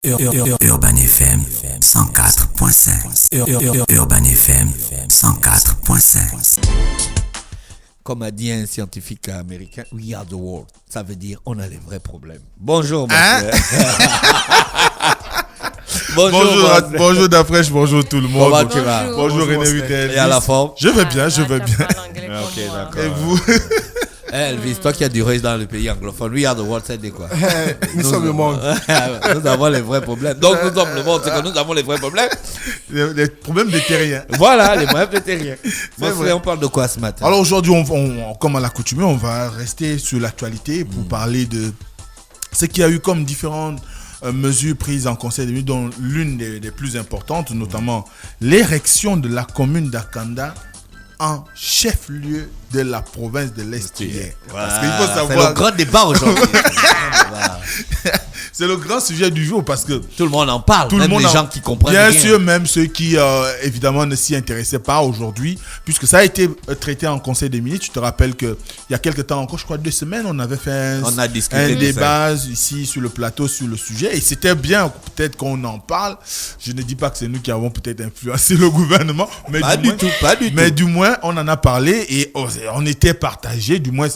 Urban FM 104.5. Urban FM 104.5. Comme a dit un scientifique américain, we are the world. Ça veut dire on a les vrais problèmes. Bonjour, mon frère. Bonjour Dafresh, bonjour tout le monde. Comment tu vas? Bonjour René Vittel. Et à la forme? Je vais bien. Ok, d'accord. Et vous? Elvis, toi qui as du reste dans le pays anglophone, we are the world, c'est de quoi? Nous sommes le monde. Nous avons les vrais problèmes. Donc nous sommes le monde, c'est que nous avons les vrais problèmes. Les problèmes de terrien. Voilà, les problèmes de terrien. Mon frère, on parle de quoi ce matin? Alors aujourd'hui, comme à l'accoutumée, on va rester sur l'actualité pour parler de ce qu'il y a eu comme différentes mesures prises en Conseil des ministres, dont l'une des plus importantes, notamment l'érection de la commune d'Akanda en chef-lieu de la province de l'Est. Parce qu'il faut savoir. C'est le grand débat aujourd'hui. C'est le grand sujet du jour parce que tout le monde en parle, même les gens qui comprennent bien rien. sûr, même ceux qui évidemment ne s'y intéressaient pas aujourd'hui, puisque ça a été traité en Conseil des ministres. Tu te rappelles qu'il y a quelques temps encore, je crois 2 semaines, on avait fait un débat ici sur le plateau sur le sujet et c'était bien peut-être qu'on en parle. Je ne dis pas que c'est nous qui avons peut-être influencé le gouvernement, mais pas du tout. Mais du moins on en a parlé et on était partagé, du moins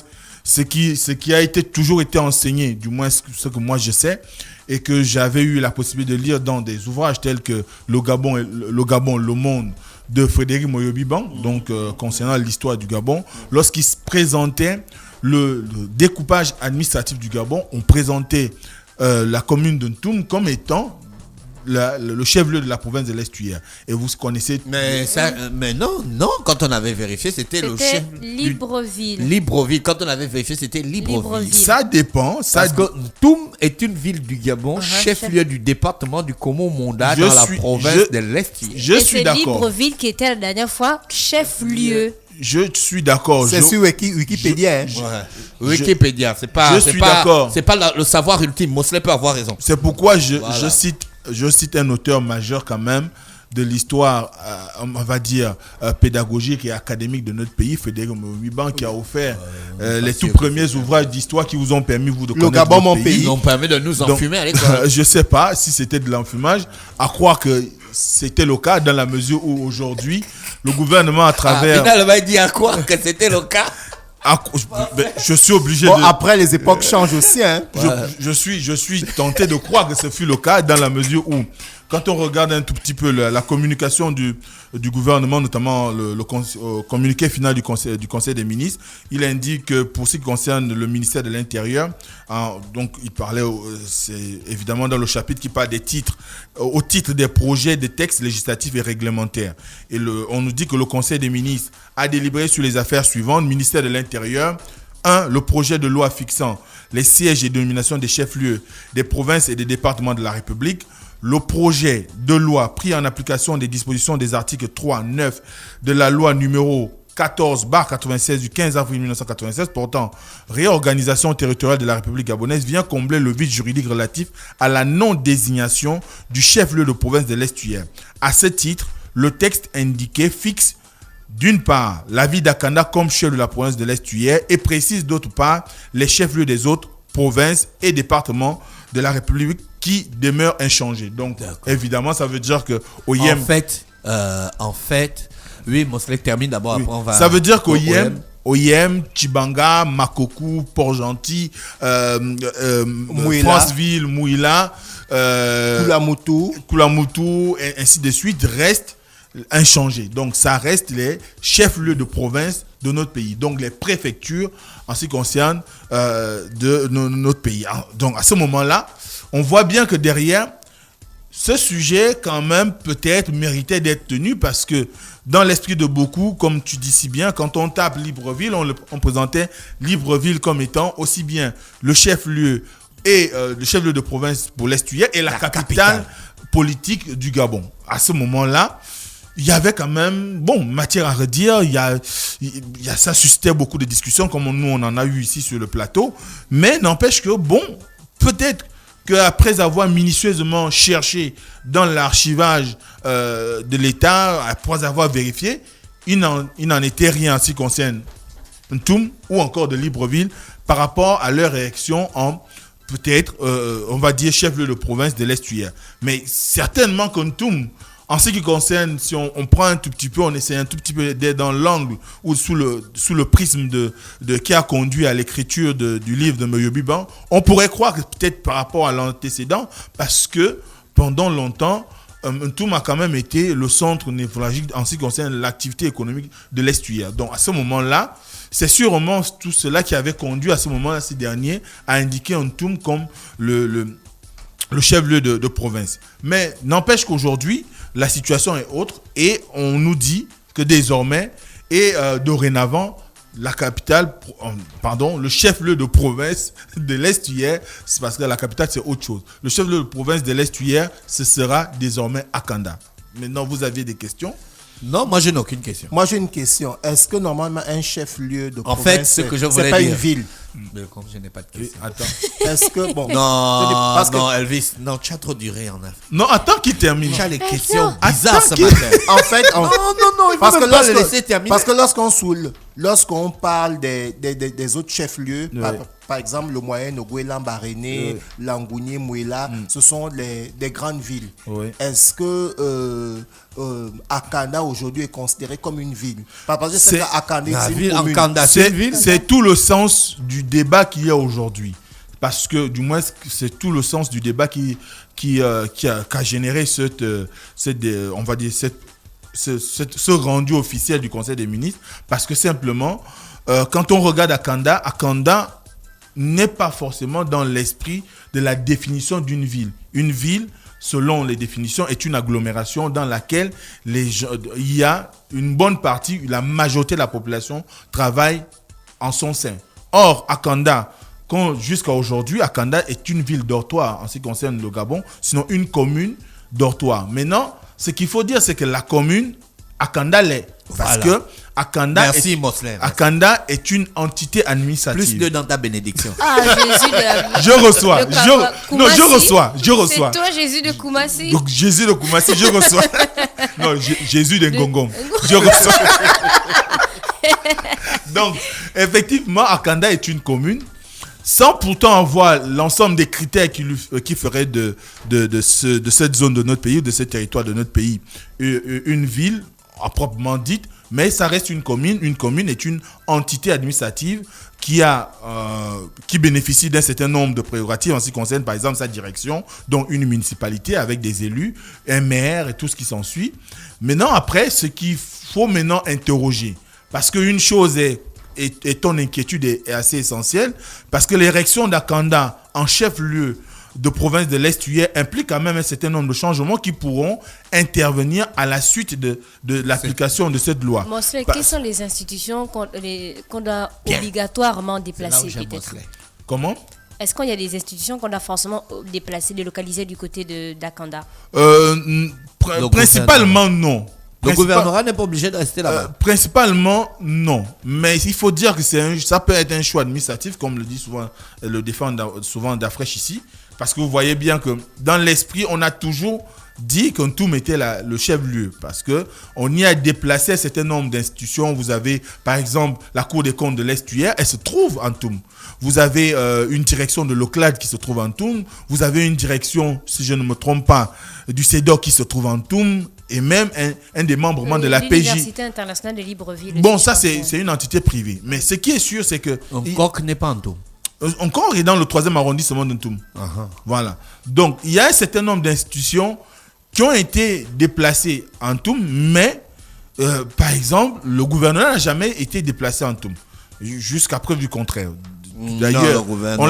ce qui a toujours été enseigné, du moins ce que moi je sais, et que j'avais eu la possibilité de lire dans des ouvrages tels que Le Gabon, le monde de Frédéric Moyobiban, donc concernant l'histoire du Gabon. Lorsqu'il se présentait le découpage administratif du Gabon, on présentait la commune de Ntoum comme étant le chef-lieu de la province de l'Est-Tuaire. Et vous connaissez... Mais non, quand on avait vérifié, c'était le chef... Libreville. Quand on avait vérifié, c'était Libreville. Ça dépend. Parce que Ntoum est une ville du Gabon, chef-lieu du département du Komo-Monda dans la province de l'Est-Tuaire. Je suis d'accord. C'est Libreville qui était la dernière fois chef-lieu. Je suis d'accord. C'est sur Wikipédia. Wikipédia, c'est pas le savoir ultime. Mosley peut avoir raison. C'est pourquoi je cite un auteur majeur quand même de l'histoire, on va dire, pédagogique et académique de notre pays, Frédéric Moyobiban, qui a offert les tout premiers ouvrages d'histoire qui vous ont permis, vous, de connaître le Gabon, mon pays. Ils ont permis de nous enfumer à l'école. Je ne sais pas si c'était de l'enfumage, à croire que c'était le cas dans la mesure où aujourd'hui, le gouvernement à travers... Final va dire à quoi que c'était le cas. Je suis obligé Après, les époques changent aussi. Hein. Je suis tenté de croire que ce fut le cas dans la mesure où, quand on regarde un tout petit peu la communication du gouvernement, notamment le communiqué final du Conseil des ministres, il indique que pour ce qui concerne le ministère de l'Intérieur, donc il parlait, c'est évidemment dans le chapitre qui parle des titres, au titre des projets des textes législatifs et réglementaires. Et on nous dit que le Conseil des ministres a délibéré sur les affaires suivantes. Ministère de l'Intérieur, 1. Le projet de loi fixant les sièges et dénominations des chefs-lieux des provinces et des départements de la République. Le projet de loi pris en application des dispositions des articles 3, 9 de la loi numéro 14/96 du 15 avril 1996 portant réorganisation territoriale de la République gabonaise vient combler le vide juridique relatif à la non-désignation du chef-lieu de province de l'Est-Tuaire. À ce titre, le texte indiqué fixe d'une part la ville d'Akanda comme chef de la province de l'Est-Tuaire et précise d'autre part les chefs-lieux des autres provinces et départements de la République qui demeurent inchangés. Donc, évidemment, ça veut dire que OIM... En fait, oui, Mosley termine d'abord, après on va... Ça veut dire qu'OIM, Tchibanga, Makokou, Port-Gentil, Franceville, Mouila, Koulamoutou, et ainsi de suite, restent inchangés. Donc, ça reste les chefs-lieux de province de notre pays. Donc, les préfectures en ce qui concerne de notre pays. Donc, à ce moment-là, on voit bien que derrière, ce sujet, quand même, peut-être méritait d'être tenu parce que dans l'esprit de beaucoup, comme tu dis si bien, quand on tape Libreville, on présentait Libreville comme étant aussi bien le chef-lieu et le chef-lieu de province pour l'Est-Tuaire et la capitale politique du Gabon. À ce moment-là, il y avait quand même, matière à redire, ça suscitait beaucoup de discussions comme nous on en a eu ici sur le plateau, mais n'empêche que, peut-être qu'après avoir minutieusement cherché dans l'archivage de l'État, après avoir vérifié, il n'en était rien en ce qui concerne Ntoum ou encore de Libreville par rapport à leur réaction en peut-être, on va dire, chef-lieu de province de l'Estuaire. Mais certainement qu'Ntoum, en ce qui concerne, si on prend un tout petit peu, on essaie un tout petit peu d'être dans l'angle ou sous le prisme de qui a conduit à l'écriture du livre de Moyobiban, on pourrait croire que peut-être par rapport à l'antécédent, parce que pendant longtemps, Ntoum a quand même été le centre névralgique en ce qui concerne l'activité économique de l'Estuaire. Donc à ce moment-là, c'est sûrement tout cela qui avait conduit à ce moment-là ces derniers à indiquer Ntoum comme le chef-lieu de province. Mais n'empêche qu'aujourd'hui, la situation est autre et on nous dit que désormais et dorénavant, la capitale, le chef-lieu de province de l'Estuaire, c'est parce que la capitale c'est autre chose. Le chef-lieu de province de l'Estuaire, ce sera désormais Akanda. Maintenant, vous aviez des questions? Non, moi je n'ai aucune question. Moi, j'ai une question. Est-ce que normalement, un chef-lieu de En province, fait, ce que je voulais c'est pas dire. une ville? Mais comme je n'ai pas de question. Attends. Est-ce que, bon... Non, parce que- non, Elvis, non, tu as trop duré en Afrique. Non, attends qu'il termine. Tu as les Attends. questions bizarres ce Attends, matin. En fait, Non, il parce faut que même pas le laisser terminer. Parce que lorsqu'on parle des autres chefs-lieux, par exemple le Moyen Ogooué, Lambaréné, Langounié, Mouela, ce sont des grandes villes. Oui. Est-ce que Akanda aujourd'hui est considéré comme une ville? Parce que C'est- Akanda La c'est une ville, commune. Akanda, c'est une ville. C'est tout le sens du débat qu'il y a aujourd'hui. Parce que, du moins, c'est tout le sens du débat qui a généré on va dire, ce rendu officiel du Conseil des ministres. Parce que simplement, quand on regarde Akanda n'est pas forcément dans l'esprit de la définition d'une ville. Une ville, selon les définitions, est une agglomération dans laquelle il y a une bonne partie, la majorité de la population travaille en son sein. Or, Akanda, jusqu'à aujourd'hui, Akanda est une ville dortoir en ce qui concerne le Gabon, sinon une commune dortoir. Maintenant, ce qu'il faut dire, c'est que la commune, Akanda l'est. Parce Voilà. que Akanda, Merci, Moslem. Akanda est une entité administrative. Plus 2 dans ta bénédiction. Ah, Jésus de la... Je reçois. de Koumassi. Je reçois. C'est toi, Jésus de Koumassi. Donc Jésus de Koumassi, je reçois. Non, Jésus de Ngongong. Je reçois. Donc, effectivement, Akanda est une commune, sans pourtant avoir l'ensemble des critères qui feraient de cette zone de notre pays, de ce territoire de notre pays, une ville à proprement dite, mais ça reste une commune. Une commune est une entité administrative qui bénéficie d'un certain nombre de prérogatives en ce qui concerne, par exemple, sa direction, dont une municipalité avec des élus, un maire et tout ce qui s'ensuit. Maintenant, après, ce qu'il faut maintenant interroger, parce qu'une chose est ton inquiétude est assez essentielle, parce que l'érection d'Akanda en chef-lieu de province de l'Estuaire implique quand même un certain nombre de changements qui pourront intervenir à la suite de l'application de cette loi. Mosley, quelles sont les institutions qu'on doit Bien. obligatoirement C'est là où déplacer j'aime peut-être? Moslem. Comment? Est-ce qu'il y a des institutions qu'on doit forcément déplacer, délocaliser du côté d'Akanda? Principalement non. Le gouvernorat n'est pas obligé de rester là-bas. Principalement, non. Mais il faut dire que ça peut être un choix administratif, comme le dit souvent, le défend souvent Dafresh ici. Parce que vous voyez bien que dans l'esprit, on a toujours dit qu'Ntoum était le chef-lieu. Parce qu'on y a déplacé un certain nombre d'institutions. Vous avez, par exemple, la Cour des comptes de l'Estuaire, elle se trouve en Ntoum. Vous avez une direction de l'OCLAD qui se trouve en Ntoum. Vous avez une direction, si je ne me trompe pas, du CEDOC qui se trouve en Ntoum. Et même un des membres de la PJ. L'Université internationale de Libreville. Bon, aussi, ça, je pense. c'est une entité privée. Mais ce qui est sûr, c'est que... Encore n'est pas en tout. Encore est dans le 3e arrondissement de Ntoum. Voilà. Donc, il y a un certain nombre d'institutions qui ont été déplacées en Ntoum, mais, par exemple, le gouvernement n'a jamais été déplacé en Ntoum. Jusqu'à preuve du contraire. D'ailleurs, on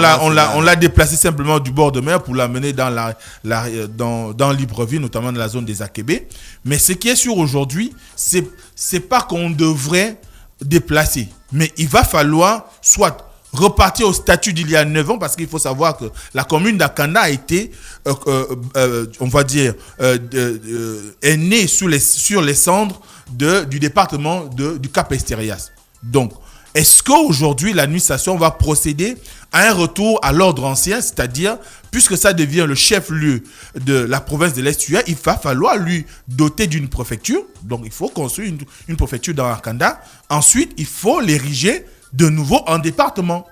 l'a déplacé simplement du bord de mer pour l'amener dans Libreville, notamment dans la zone des Akébé. Mais ce qui est sûr aujourd'hui, c'est pas qu'on devrait déplacer, mais il va falloir soit repartir au statut d'il y a 9 ans, parce qu'il faut savoir que la commune d'Akanda a été, on va dire, est née sur les cendres du département du Cap-Estérias. Donc, est-ce qu'aujourd'hui, l'administration va procéder à un retour à l'ordre ancien, c'est-à-dire, puisque ça devient le chef-lieu de la province de l'Estuaire, il va falloir lui doter d'une préfecture. Donc, il faut construire une préfecture dans Akanda. Ensuite, il faut l'ériger de nouveau en département.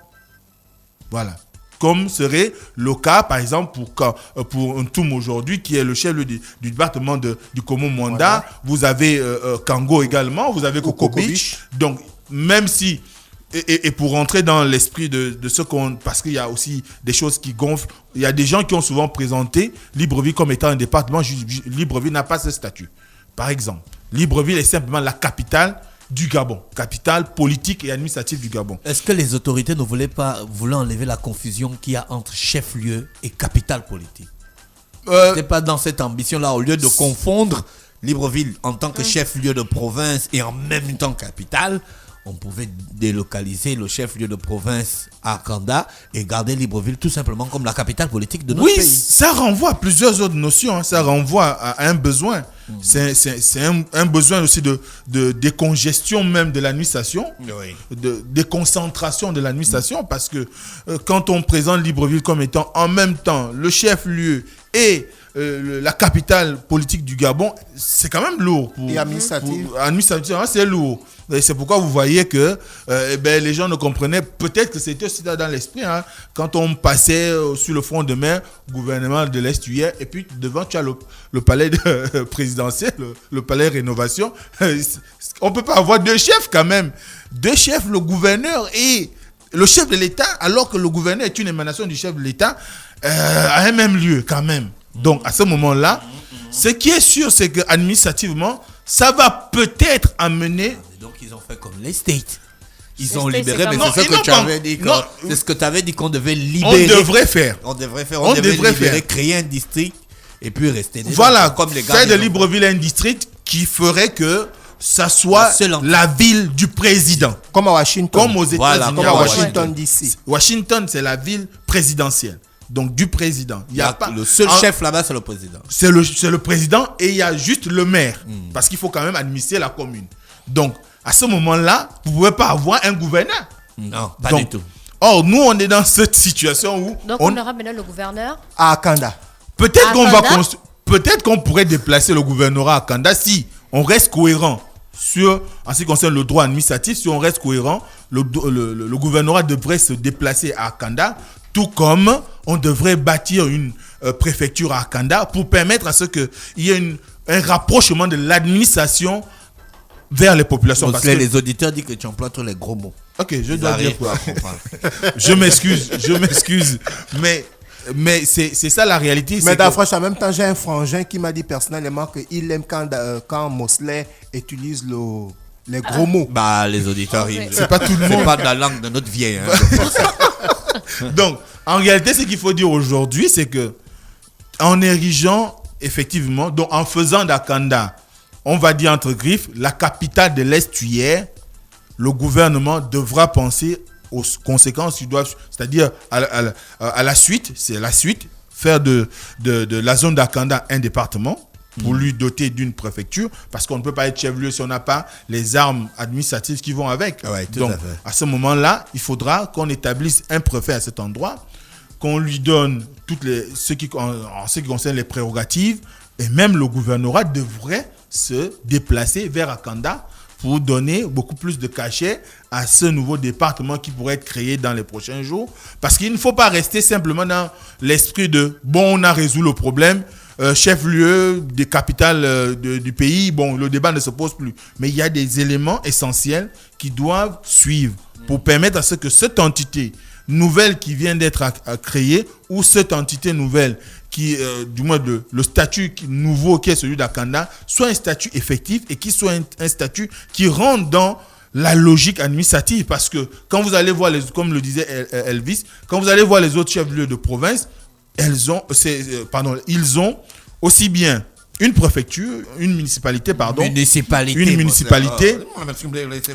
Voilà. comme serait le cas, par exemple, pour Ntoum aujourd'hui, qui est le chef du département du Komo-Mwanda. Vous avez Kango également, vous avez Coco Beach. Donc, même si... Et pour rentrer dans l'esprit de ce qu'on... Parce qu'il y a aussi des choses qui gonflent. Il y a des gens qui ont souvent présenté Libreville comme étant un département. Libreville n'a pas ce statut. Par exemple, Libreville est simplement la capitale du Gabon. Capitale politique et administrative du Gabon. Est-ce que les autorités ne voulaient enlever la confusion qu'il y a entre chef-lieu et capitale politique? C'est pas dans cette ambition-là, au lieu de confondre Libreville en tant que chef-lieu de province et en même temps capitale, on pouvait délocaliser le chef-lieu de province à Kanda et garder Libreville tout simplement comme la capitale politique de notre pays. Oui, ça renvoie à plusieurs autres notions. Hein. Ça renvoie à un besoin. C'est un besoin aussi de décongestion même de l'administration, de déconcentration de l'administration, parce que quand on présente Libreville comme étant en même temps le chef-lieu et la capitale politique du Gabon, c'est quand même lourd. Et administrativement, c'est lourd. Et c'est pourquoi vous voyez que les gens ne comprenaient, peut-être que c'était aussi dans l'esprit, hein, quand on passait sur le front de mer, gouvernement de l'Est hier, et puis devant tu as le palais présidentiel, le palais rénovation. On ne peut pas avoir deux chefs quand même. Deux chefs, le gouverneur et le chef de l'État, alors que le gouverneur est une émanation du chef de l'État, à un même lieu quand même. Donc à ce moment-là, ce qui est sûr, c'est qu'administrativement, ça va peut-être amener... Donc ils ont fait comme les States. Ils ont libéré, mais c'est ce que tu avais dit. C'est ce que tu avais dit qu'on devait libérer. On devrait faire. On devrait libérer, créer un district et puis rester. Voilà, comme les gars. Faire de Libreville un district qui ferait que ça soit la ville du président. Comme à Washington. Comme aux États-Unis. Comme à Washington DC. Washington, c'est la ville présidentielle. Donc du président. Il y a pas le seul chef là-bas, c'est le président. C'est le président et il y a juste le maire. Parce qu'il faut quand même administrer la commune. Donc, à ce moment-là, vous ne pouvez pas avoir un gouverneur. Non, pas du tout. Or, nous, on est dans cette situation où... Donc, on aura maintenant le gouverneur à Kanda. Peut-être qu'on pourrait déplacer le gouvernorat à Kanda si on reste cohérent en ce qui concerne le droit administratif. Si on reste cohérent, le gouvernorat devrait se déplacer à Kanda, tout comme on devrait bâtir une préfecture à Kanda pour permettre à ce qu'il y ait un rapprochement de l'administration vers les populations. Parce que les auditeurs disent que tu emploies tous les gros mots. Ok, je dois dire quoi. Je m'excuse. Mais c'est ça la réalité. Mais en même temps, j'ai un frangin qui m'a dit personnellement qu'il aime quand Mosley utilise les gros mots. Bah, les auditeurs, c'est pas tout le monde. C'est pas de la langue de notre vieille. Hein, donc, en réalité, ce qu'il faut dire aujourd'hui, c'est que en érigeant, effectivement, donc en faisant d'Akanda, on va dire entre griffes, la capitale de l'estuaire, le gouvernement devra penser aux conséquences qui doivent, c'est-à-dire à la suite, c'est la suite, faire de la zone d'Akanda un département pour lui doter d'une préfecture, parce qu'on ne peut pas être chef-lieu si on n'a pas les armes administratives qui vont avec. Ouais, donc, à ce moment-là, il faudra qu'on établisse un préfet à cet endroit, qu'on lui donne en ce qui concerne les prérogatives, et même le gouvernorat devrait se déplacer vers Akanda pour donner beaucoup plus de cachet à ce nouveau département qui pourrait être créé dans les prochains jours. Parce qu'il ne faut pas rester simplement dans l'esprit de « bon, on a résolu le problème, chef-lieu des capitales du pays, bon, le débat ne se pose plus. » Mais il y a des éléments essentiels qui doivent suivre pour permettre à ce que cette entité nouvelle qui vient d'être créée ou cette entité nouvelle qui, du moins le statut nouveau qui est celui d'Akanda, soit un statut effectif et qui soit un statut qui rentre dans la logique administrative. Parce que quand vous allez voir, comme le disait Elvis, quand vous allez voir les autres chefs-lieux de province, ils ont aussi bien une préfecture, une municipalité,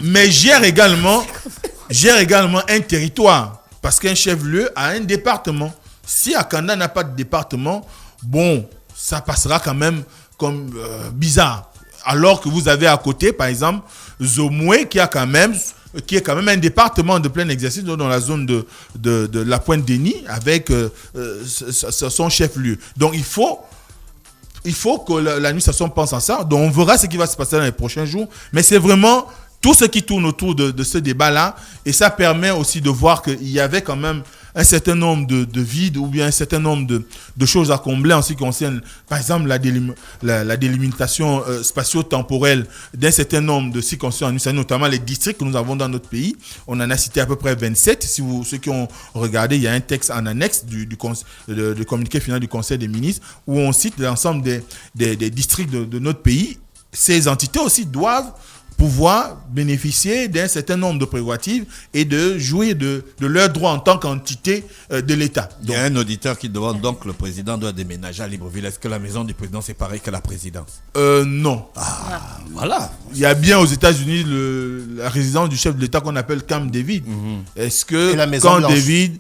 mais gère également un territoire. Parce qu'un chef-lieu a un département. Si Akanda n'a pas de département, bon, ça passera quand même comme bizarre. Alors que vous avez à côté, par exemple, Zomoué, qui est quand même un département de plein exercice dans la zone de la Pointe-Denis, avec son chef-lieu. Donc, il faut que l'administration pense à ça. Donc, on verra ce qui va se passer dans les prochains jours. Mais c'est vraiment tout ce qui tourne autour de ce débat-là. Et ça permet aussi de voir qu'il y avait quand même un certain nombre de vides ou bien un certain nombre de choses à combler en ce qui concerne, par exemple, la délimitation spatio-temporelle d'un certain nombre de circonscriptions administratives, notamment les districts que nous avons dans notre pays. On en a cité à peu près 27. Si ceux qui ont regardé, il y a un texte en annexe du communiqué final du Conseil des ministres où on cite l'ensemble des districts de notre pays. Ces entités aussi doivent pouvoir bénéficier d'un certain nombre de prérogatives et de jouir de leurs droits en tant qu'entité de l'État. Il y a un auditeur qui demande donc le président doit déménager à Libreville. Est-ce que la maison du président c'est pareil que la présidence? Non. Voilà. Il y a bien aux États-Unis la résidence du chef de l'État qu'on appelle Camp David. Est-ce que Camp David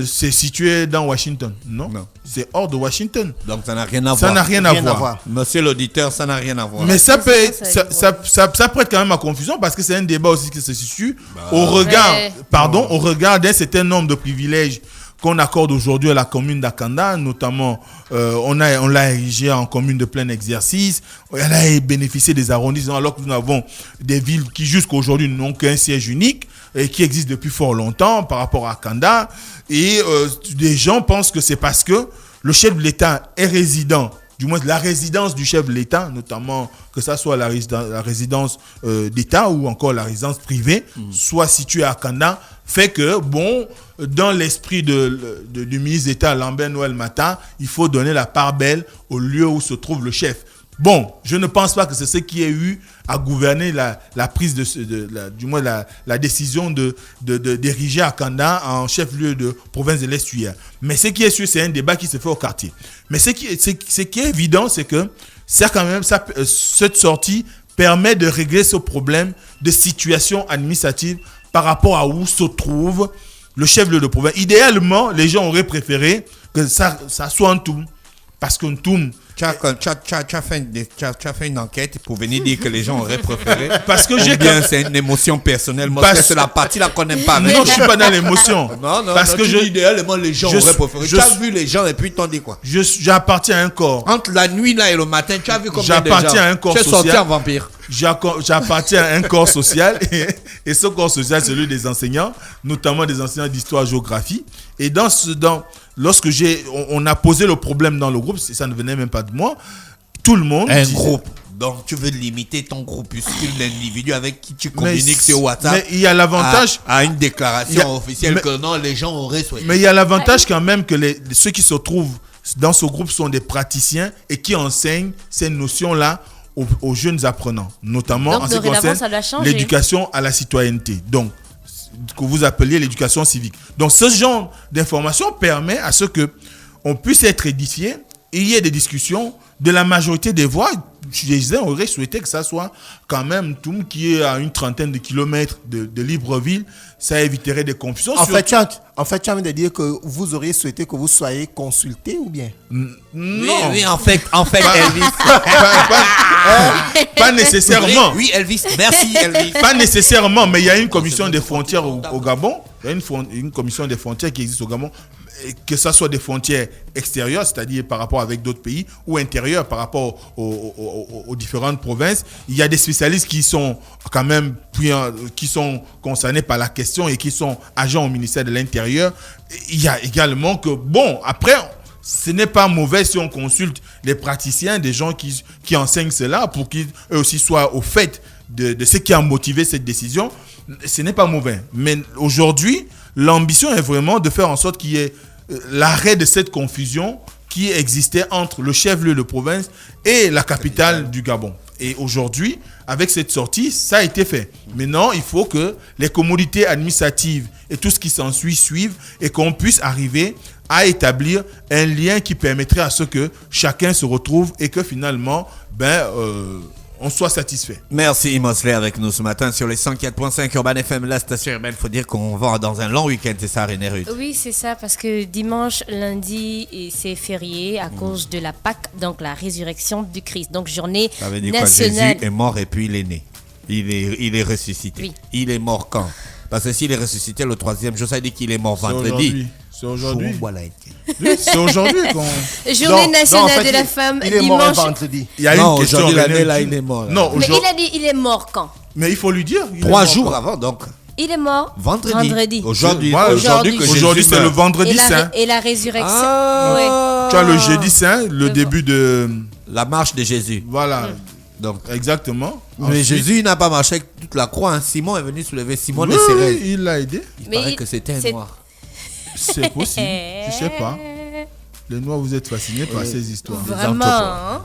c'est situé dans Washington? Non. C'est hors de Washington. Donc ça n'a rien à voir. Ça n'a rien à voir. Monsieur l'auditeur, ça n'a rien à voir. Mais ça prête quand même à confusion parce que c'est un débat aussi qui se situe au regard d'un certain nombre de privilèges qu'on accorde aujourd'hui à la commune d'Akanda, notamment on l'a érigé en commune de plein exercice, elle a bénéficié des arrondissements alors que nous avons des villes qui jusqu'à aujourd'hui n'ont qu'un siège unique et qui existent depuis fort longtemps par rapport à Akanda, et des gens pensent que c'est parce que le chef de l'État est résident, du moins la résidence du chef de l'État, notamment que ça soit la résidence d'État ou encore la résidence privée, soit située à Akanda, fait que, dans l'esprit du ministre d'État Lambert Noël Mata, il faut donner la part belle au lieu où se trouve le chef. Je ne pense pas que c'est ce qui est eu à gouverner la prise la décision d'ériger Akanda en chef-lieu de province de l'Est-Huillère. Mais ce qui est sûr, c'est un débat qui se fait au quartier. Mais ce qui est évident, c'est que ça, quand même, cette sortie permet de régler ce problème de situation administrative par rapport à où se trouve le chef-lieu de province. Idéalement, les gens auraient préféré que ça soit un Toum. Parce qu'un Toum... Tu as fait une enquête pour venir dire que les gens auraient préféré. Parce que c'est une émotion personnelle. Moi, c'est la partie là qu'on n'aime pas. Non, je ne suis pas dans l'émotion. Non, parce que idéalement, les gens auraient préféré. Tu as vu les gens et puis ils t'ont dit quoi? J'appartiens à un corps. Entre la nuit là et le matin, tu as vu combien de gens? J'appartiens à un corps social. Tu es sorti en vampire. J'appartiens à un corps social et ce corps social, c'est celui des enseignants, notamment des enseignants d'histoire-géographie. Et lorsque on a posé le problème dans le groupe, ça ne venait même pas de moi, tout le monde groupe. Donc tu veux limiter ton groupuscule d'individus avec qui tu communiques sur WhatsApp. Mais il y a l'avantage à une déclaration officielle que non, les gens auraient souhaité. Mais il y a l'avantage quand même que ceux qui se trouvent dans ce groupe sont des praticiens et qui enseignent ces notions-là aux jeunes apprenants, notamment en ce qui concerne l'éducation à la citoyenneté. Donc, que vous appeliez l'éducation civique. Donc, ce genre d'information permet à ce que on puisse être édifié, et il y ait des discussions de la majorité des voix. Je disais, on aurait souhaité que ça soit quand même Toum qui est à une trentaine de kilomètres de Libreville. Ça éviterait des confusions. En fait, tu as envie de dire que vous auriez souhaité que vous soyez consulté ou bien? Non. Oui, en fait, Elvis. Pas nécessairement. Oui, Elvis. Merci, Elvis. Pas nécessairement, mais il y a une commission des frontières au Gabon. Il y a une commission des frontières qui existe au Gabon. Que ce soit des frontières extérieures, c'est-à-dire par rapport avec d'autres pays, ou intérieures par rapport aux différentes provinces, il y a des spécialistes qui sont quand même qui sont concernés par la question et qui sont agents au ministère de l'Intérieur. Il y a également que, après, ce n'est pas mauvais si on consulte les praticiens, des gens qui enseignent cela pour qu'ils eux aussi soient au fait de ce qui a motivé cette décision. Ce n'est pas mauvais. Mais aujourd'hui, l'ambition est vraiment de faire en sorte qu'il y ait l'arrêt de cette confusion qui existait entre le chef-lieu de province et la capitale du Gabon. Et aujourd'hui, avec cette sortie, ça a été fait. Maintenant, il faut que les commodités administratives et tout ce qui s'ensuit suivent et qu'on puisse arriver à établir un lien qui permettrait à ce que chacun se retrouve et que finalement, on soit satisfait. Merci Mosley avec nous ce matin sur les 104.5 Urban FM, la station urbaine. Il faut dire qu'on va dans un long week-end, c'est ça René Ruth? Oui, c'est ça, parce que dimanche, lundi, c'est férié à cause de la Pâque, donc la résurrection du Christ. Donc journée nationale. Ça veut dire nationale. Jésus est mort et puis il est né. Il est ressuscité. Oui. Il est mort quand? Parce que s'il est ressuscité le 3e jour, ça dit qu'il est mort vendredi. C'est aujourd'hui. C'est aujourd'hui qu'on... Journée nationale de la femme, il est dimanche. mort vendredi. Il y a une question. L'année là, il est mort. Là. Non, mais il a dit il est mort quand? Mais il faut lui dire. 3 jours avant, donc. Il est mort vendredi. Aujourd'hui, Voilà, aujourd'hui que aujourd'hui, Jésus c'est le meurt. vendredi saint. Et la résurrection. Ah. Tu as le jeudi saint, le début de... La marche de Jésus. Voilà. Donc, Exactement. mais Ensuite- Jésus n'a pas marché avec toute la croix. Hein. Simon est venu soulever Simon Oui, de Cérès. il l'a aidé. Il Mais paraît il- que c'était un c'est- noir. C'est possible. Je sais pas. Les Noirs, vous êtes fascinés par ces histoires. Vraiment. Hein?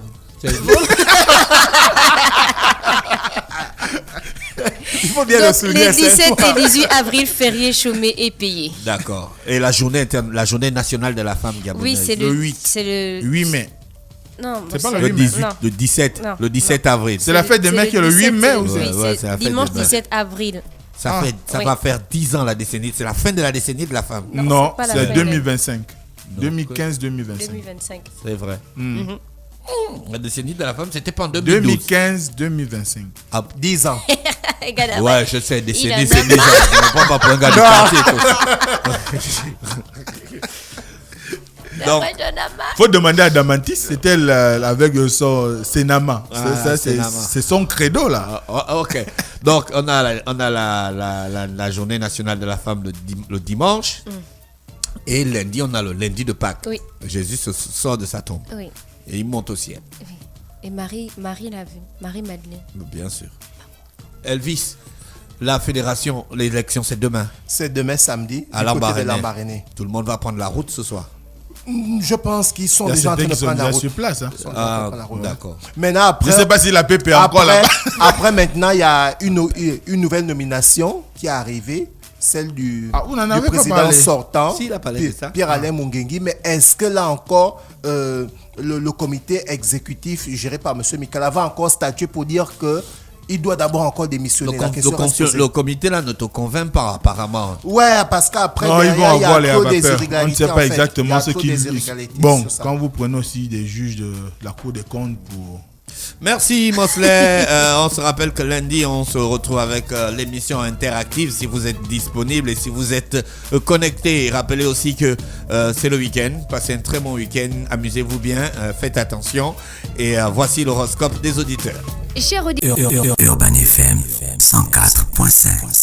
Il faut bien le Donc, souligner. les c'est 17 important. et 18 avril, férié, chômé et payé. D'accord. Et la journée nationale de la femme Oui, gabonaise. c'est Le le 8. C'est le 8 mai. Non, C'est pas c'est le 8 mai. Non. le 17, Non. le 17 avril. C'est la fête des mères qui est le 8 mai ou Oui, c'est- Ouais, c'est c'est la fête dimanche des mères. 17 avril. Ça Oui. va faire 10 ans la décennie. C'est la fin de la décennie de la femme. Non, c'est pas la c'est fin. 2025. 2015-2025. 2025. C'est vrai. La décennie de la femme, c'était pas en 2012. 2015-2025. Ah, 10 ans. Regarde, ouais, je sais, Il décennie, a- c'est déjà. On ne prend pas pour un gars du quartier. Donc, Faut demander à Damantis, c'était avec son Sénama. Ah, Sénama. C'est son credo là. ok. Donc, on a la journée nationale de la femme le dimanche. Et lundi, on a le lundi de Pâques. Oui. Jésus sort de sa tombe. Oui, Et il monte au ciel. oui. Et Marie l'a vu. Marie-Madeleine. Bien sûr. Elvis, la fédération, l'élection, c'est demain. C'est demain samedi. À du côté de Lambaréné. Lambaréné. Tout le monde va prendre la route ce soir. Je pense qu'ils sont Il y a déjà en train certains de qui sont prendre la déjà route. sur place. Hein. Ils sont en train de prendre la route. D'accord. Maintenant, après, Je sais pas si la PP est encore là-bas. après, maintenant, il y a une nouvelle nomination qui est arrivée, celle du, Ah, vous n'en du avez pas président parlé. sortant, Si, il a parlé de ça. Pierre-Alain Mungengi. Mais est-ce que là encore, le comité exécutif géré par M. Mikala va encore statuer pour dire que il doit d'abord encore démissionner? La question reste posée. Le comité là ne te convainc pas apparemment. Ouais, parce qu'après, Non, ils derrière, vont il y avoir a les trop des vapeurs. On ne irrégularités. sait en pas fait. Il y exactement a ce trop qu'ils des disent. irrégularités Bon, sur ça. quand vous prenez aussi des juges de la Cour des comptes pour... Merci Mosley. On se rappelle que lundi, on se retrouve avec l'émission interactive si vous êtes disponible et si vous êtes connecté. Rappelez aussi que c'est le week-end. Passez un très bon week-end. Amusez-vous bien. Faites attention. Et voici l'horoscope des auditeurs. Cher auditeur. Urban FM 104.5.